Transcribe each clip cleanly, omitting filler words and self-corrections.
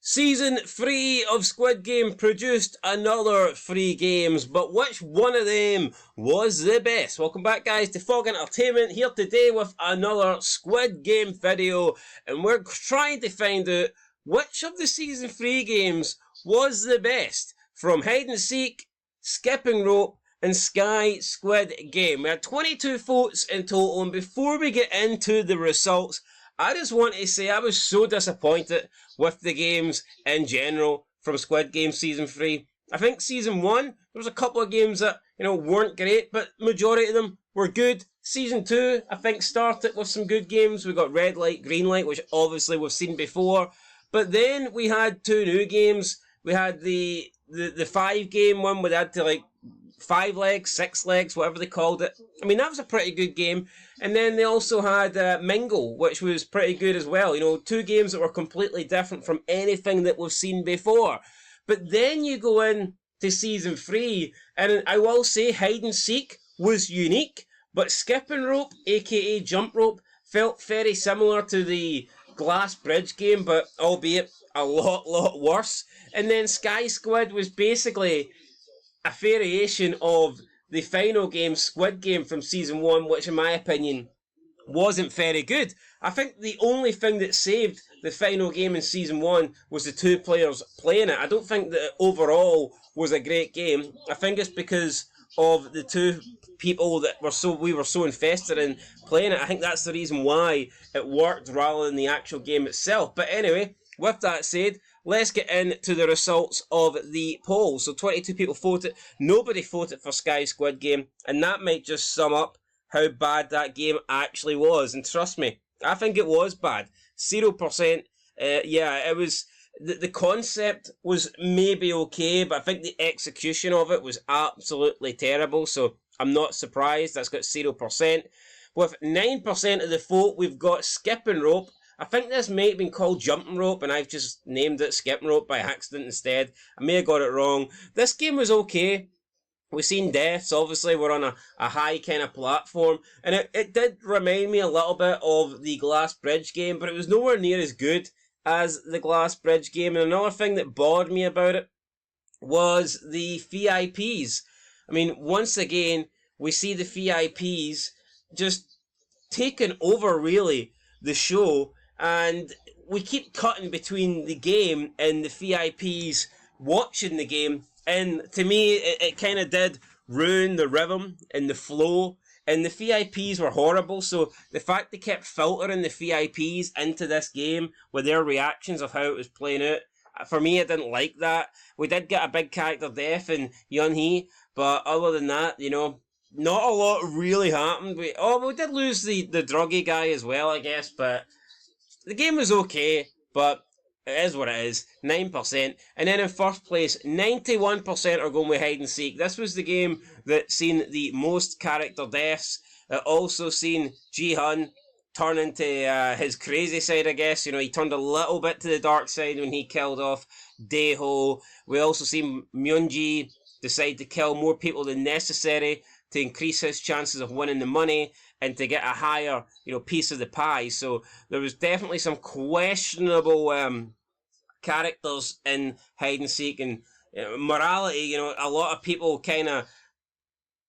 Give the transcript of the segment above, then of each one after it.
Season 3 of Squid Game produced another 3 games, but which one of them was the best? Welcome back, guys, to Fog Entertainment, here today with another Squid Game video, and we're trying to find out which of the Season 3 games was the best, from Hide and Seek, Skipping Rope, and Sky Squid Game. We had 22 votes in total, and before we get into the results, I just want to say I was so disappointed with the games in general from Squid Game Season 3. I think Season 1, there was a couple of games that, weren't great, but majority of them were good. Season 2, I think, started with some good games. We got Red Light, Green Light, which obviously we've seen before. But then we had 2 new games. We had the 5 game one where they had to 5 legs, 6 legs, whatever they called it. I mean, that was a pretty good game. And then they also had Mingle, which was pretty good as well. 2 games that were completely different from anything that we've seen before. But then you go in to Season 3, and I will say Hide and Seek was unique, but Skipping Rope, aka Jump Rope, felt very similar to the Glass Bridge game, but albeit a lot worse. And then Sky Squid was basically a variation of the final game, Squid Game, from Season 1, which in my opinion wasn't very good. I think the only thing that saved the final game in Season 1 was the 2 players playing it. I don't think that it overall was a great game. I think it's because of the 2 people that we were so invested in playing it. I think that's the reason why it worked rather than the actual game itself. But anyway, with that said, let's get into the results of the poll. So 22 people voted. Nobody voted for Sky Squid Game. And that might just sum up how bad that game actually was. And trust me, I think it was bad. 0%. It was... The concept was maybe okay, but I think the execution of it was absolutely terrible. So I'm not surprised. That's got 0%. With 9% of the vote, we've got Skipping Rope. I think this might have been called Jumping Rope, and I've just named it Skipping Rope by accident instead. I may have got it wrong. This game was okay. We've seen deaths, obviously. We're on a high kind of platform. And it did remind me a little bit of the Glass Bridge game, but it was nowhere near as good as the Glass Bridge game. And another thing that bothered me about it was the VIPs. I mean, once again, we see the VIPs just taking over, really, the show. And we keep cutting between the game and the VIPs watching the game. And to me, it kind of did ruin the rhythm and the flow. And the VIPs were horrible. So the fact they kept filtering the VIPs into this game with their reactions of how it was playing out, for me, I didn't like that. We did get a big character death in Yun Hee. But other than that, not a lot really happened. We did lose the druggy guy as well, I guess. But the game was okay, but it is what it is. 9%. And then in first place, 91% are going with Hide and Seek. This was the game that seen the most character deaths. It also seen Ji-hun turn into his crazy side, I guess. He turned a little bit to the dark side when he killed off Daeho. We also seen Myunji decide to kill more people than necessary to increase his chances of winning the money and to get a higher, piece of the pie. So there was definitely some questionable characters in Hide and Seek, and morality. A lot of people kind of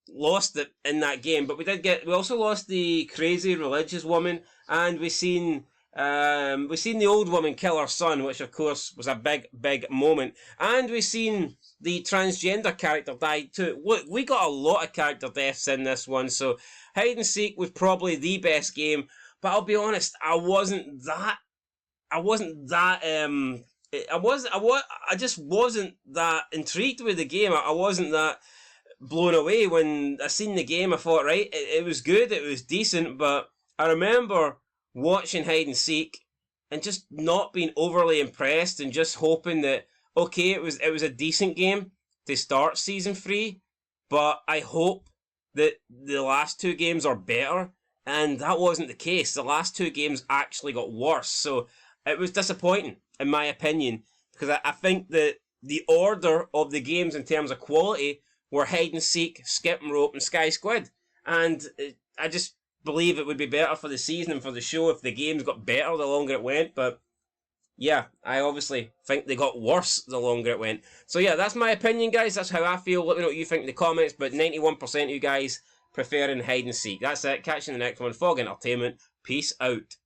lost it in that game. But we also lost the crazy religious woman, and we seen the old woman kill her son, which of course was a big moment. And we seen the transgender character die too. Look, we got a lot of character deaths in this one, so Hide and Seek was probably the best game. But I'll be honest, I just wasn't that intrigued with the game. I wasn't that blown away when I seen the game. I thought, right, it was good, it was decent, but I remember watching Hide and Seek and just not being overly impressed and just hoping that, okay, it was a decent game to start Season 3, but I hope that the last 2 games are better, and that wasn't the case. The last 2 games actually got worse, so it was disappointing, in my opinion, because I think that the order of the games in terms of quality were Hide and Seek, Skipping Rope, and Sky Squid, and I just believe it would be better for the season and for the show if the games got better the longer it went, but yeah, I obviously think they got worse the longer it went. So yeah, that's my opinion, guys. That's how I feel. Let me know what you think in the comments. But 91% of you guys preferring hide and seek. That's it. Catch you in the next one. Fog Entertainment. Peace out.